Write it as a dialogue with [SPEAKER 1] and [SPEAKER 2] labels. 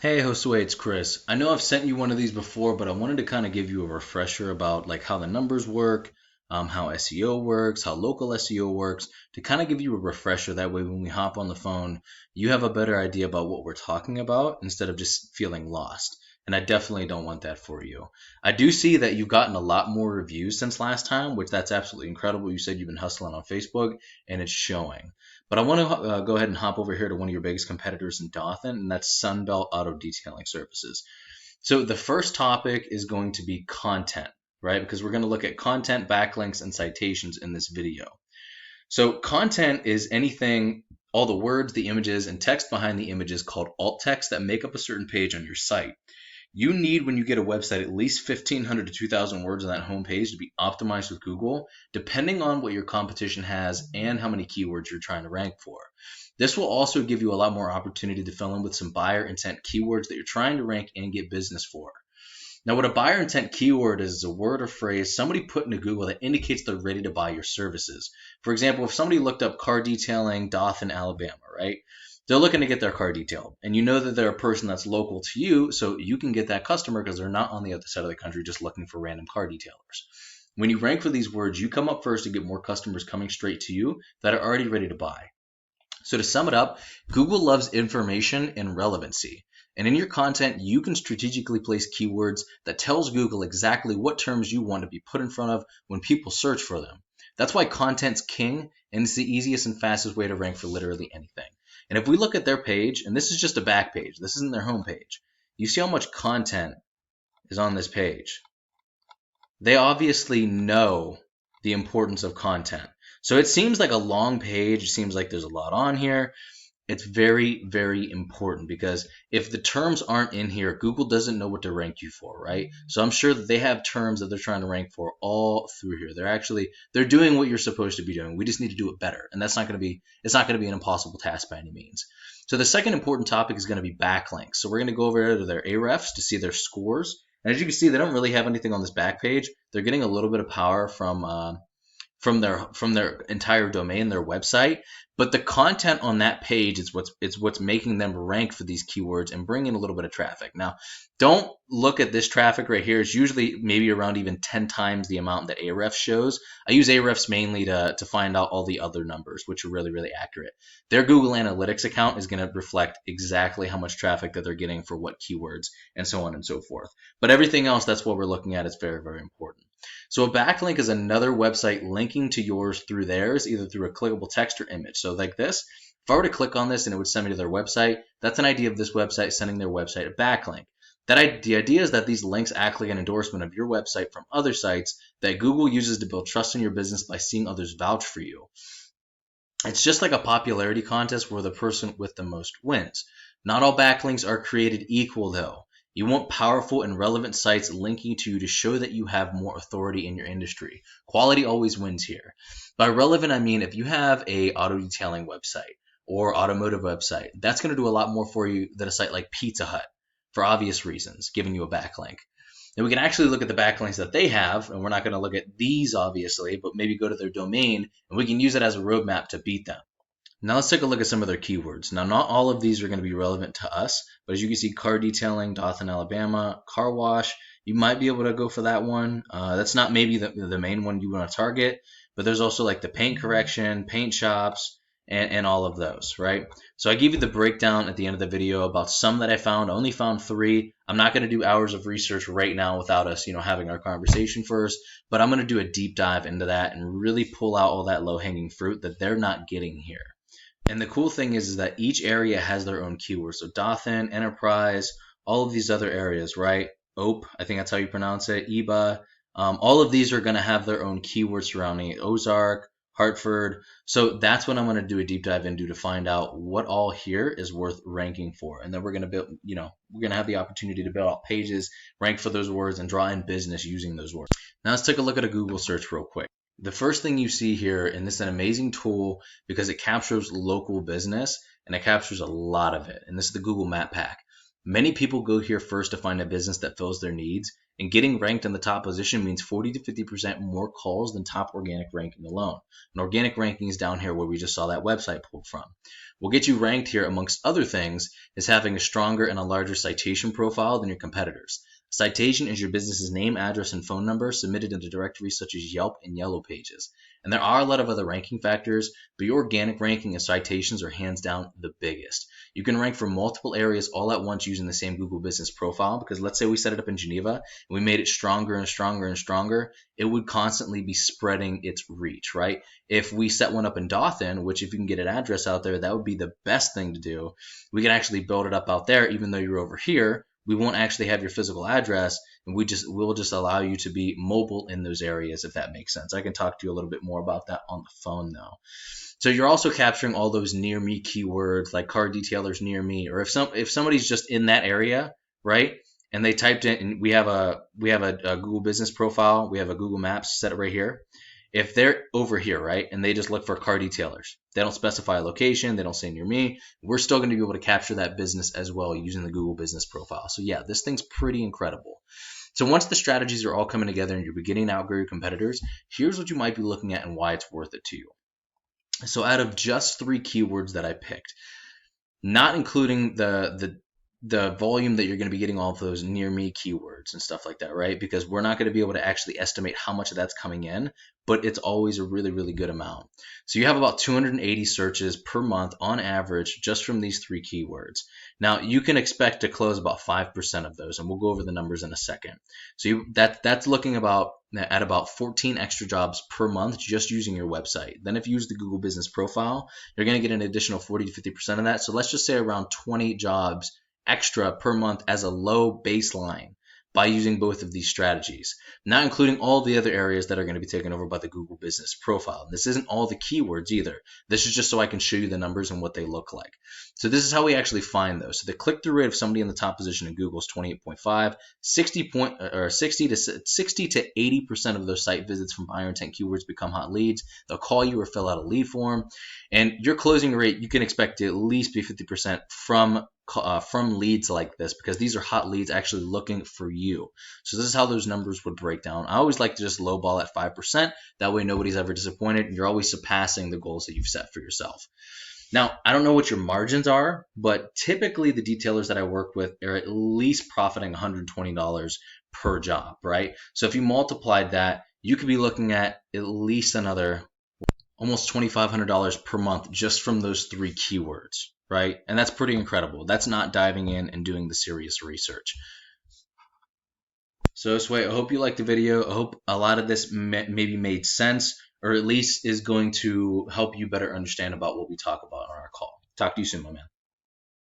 [SPEAKER 1] Hey Josue, it's Chris. I know I've sent you one of these before, but I wanted to kind of give you a refresher about like how the numbers work, how SEO works, how local SEO works, to kind of give you a refresher. That way, when we hop on the phone, you have a better idea about what we're talking about instead of just feeling lost. And I definitely don't want that for you. I do see that you've gotten a lot more reviews since last time, which that's absolutely incredible. You said you've been hustling on Facebook, and it's showing. But I want to go ahead and hop over here to one of your biggest competitors in Dothan, and that's Sunbelt Auto Detailing Services. So the first topic is going to be content, right? Because we're going to look at content, backlinks, and citations in this video. So content is anything, all the words, the images, and text behind the images called alt text that make up a certain page on your site. You need, when you get a website, at least 1,500 to 2,000 words on that home page to be optimized with Google, depending on what your competition has and how many keywords you're trying to rank for. This will also give you a lot more opportunity to fill in with some buyer intent keywords that you're trying to rank and get business for. Now, what a buyer intent keyword is a word or phrase somebody put into Google that indicates they're ready to buy your services. For example, if somebody looked up car detailing Dothan, Alabama, right? They're looking to get their car detailed, and you know that they're a person that's local to you, so you can get that customer because they're not on the other side of the country just looking for random car detailers. When you rank for these words, you come up first to get more customers coming straight to you that are already ready to buy. So to sum it up, Google loves information and relevancy. And in your content, you can strategically place keywords that tells Google exactly what terms you want to be put in front of when people search for them. That's why content's king, and it's the easiest and fastest way to rank for literally anything. And if we look at their page, and this is just a back page, this isn't their home page, you see how much content is on this page. They obviously know the importance of content. So it seems like a long page. It seems like there's a lot on here. It's very, very important because if the terms aren't in here, Google doesn't know what to rank you for, right? So I'm sure that they have terms that they're trying to rank for all through here. They're doing what you're supposed to be doing. We just need to do it better. And it's not going to be an impossible task by any means. So the second important topic is going to be backlinks. So we're going to go over to their Ahrefs to see their scores. And as you can see, they don't really have anything on this back page. They're getting a little bit of power from their entire domain, their website. But the content on that page is what's making them rank for these keywords and bring in a little bit of traffic. Now, don't look at this traffic right here. It's usually maybe around even 10 times the amount that Ahrefs shows. I use Ahrefs mainly to find out all the other numbers, which are really, really accurate. Their Google Analytics account is going to reflect exactly how much traffic that they're getting for what keywords and so on and so forth. But everything else, that's what we're looking at. It's very, very important. So a backlink is another website linking to yours through theirs, either through a clickable text or image. So like this, if I were to click on this and it would send me to their website, that's an idea of this website sending their website a backlink. The idea is that these links act like an endorsement of your website from other sites that Google uses to build trust in your business by seeing others vouch for you. It's just like a popularity contest where the person with the most wins. Not all backlinks are created equal though. You want powerful and relevant sites linking to you to show that you have more authority in your industry. Quality always wins here. By relevant, I mean if you have a auto detailing website or automotive website, that's going to do a lot more for you than a site like Pizza Hut for obvious reasons, giving you a backlink. And we can actually look at the backlinks that they have, and we're not going to look at these obviously, but maybe go to their domain and we can use it as a roadmap to beat them. Now let's take a look at some of their keywords. Now, not all of these are going to be relevant to us, but as you can see, car detailing, Dothan, Alabama, car wash, you might be able to go for that one. That's not maybe the main one you want to target, but there's also like the paint correction, paint shops, and all of those, right? So I gave you the breakdown at the end of the video about some that I found. I only found 3. I'm not going to do hours of research right now without us, having our conversation first, but I'm going to do a deep dive into that and really pull out all that low-hanging fruit that they're not getting here. And the cool thing is that each area has their own keywords. So Dothan, Enterprise, all of these other areas, right? OPE, I think that's how you pronounce it, EBA. All of these are going to have their own keywords surrounding it. Ozark, Hartford. So that's what I'm going to do a deep dive into to find out what all here is worth ranking for. And then we're going to build, we're going to have the opportunity to build out pages, rank for those words, and draw in business using those words. Now let's take a look at a Google search real quick. The first thing you see here, and this is an amazing tool because it captures local business and it captures a lot of it. And this is the Google Map Pack. Many people go here first to find a business that fills their needs, and getting ranked in the top position means 40 to 50% more calls than top organic ranking alone. And organic ranking is down here where we just saw that website pulled from. What gets you ranked here, amongst other things, is having a stronger and a larger citation profile than your competitors. Citation is your business's name, address, and phone number submitted into directories such as Yelp and Yellow Pages. And there are a lot of other ranking factors, but your organic ranking and citations are hands down the biggest. You can rank for multiple areas all at once using the same Google Business profile, because let's say we set it up in Geneva and we made it stronger and stronger and stronger, it would constantly be spreading its reach, right? If we set one up in Dothan, which if you can get an address out there, that would be the best thing to do. We can actually build it up out there, even though you're over here. We won't actually have your physical address, and we'll just allow you to be mobile in those areas, if that makes sense. I can talk to you a little bit more about that on the phone though. So you're also capturing all those near me keywords like car detailers near me, or if somebody's just in that area, right? And they typed in, and we have a Google Business profile, we have a Google Maps set right here. If they're over here, right, and they just look for car detailers, they don't specify a location, they don't say near me, we're still going to be able to capture that business as well using the Google Business profile. So yeah, this thing's pretty incredible. So once the strategies are all coming together and you're beginning to outgrow your competitors, here's what you might be looking at and why it's worth it to you. So out of just 3 keywords that I picked, not including the volume that you're going to be getting all of those near me keywords and stuff like that, right? Because we're not going to be able to actually estimate how much of that's coming in, but it's always a really, really good amount. So you have about 280 searches per month on average just from these 3 keywords. Now you can expect to close about 5% of those, and we'll go over the numbers in a second. So that's looking at about 14 extra jobs per month just using your website. Then if you use the Google Business profile, you're going to get an additional 40 to 50% of that. So let's just say around 20 jobs extra per month as a low baseline by using both of these strategies, not including all the other areas that are going to be taken over by the Google Business profile. This isn't all the keywords either. This is just so I can show you the numbers and what they look like. So this is how we actually find those. So the click-through rate of somebody in the top position in Google is 28.5, 60 to 80% of those site visits from higher intent keywords become hot leads. They'll call you or fill out a lead form, and your closing rate you can expect to at least be 50% from leads like this, because these are hot leads actually looking for you. So this is how those numbers would break down. I always like to just lowball at 5%. That way nobody's ever disappointed, and you're always surpassing the goals that you've set for yourself. Now, I don't know what your margins are, but typically the detailers that I work with are at least profiting $120 per job, right? So if you multiplied that, you could be looking at least another almost $2,500 per month just from those 3 keywords, right? And that's pretty incredible. That's not diving in and doing the serious research. So Josue, I hope you liked the video. I hope a lot of this maybe made sense, or at least is going to help you better understand about what we talk about on our call. Talk to you soon, my man.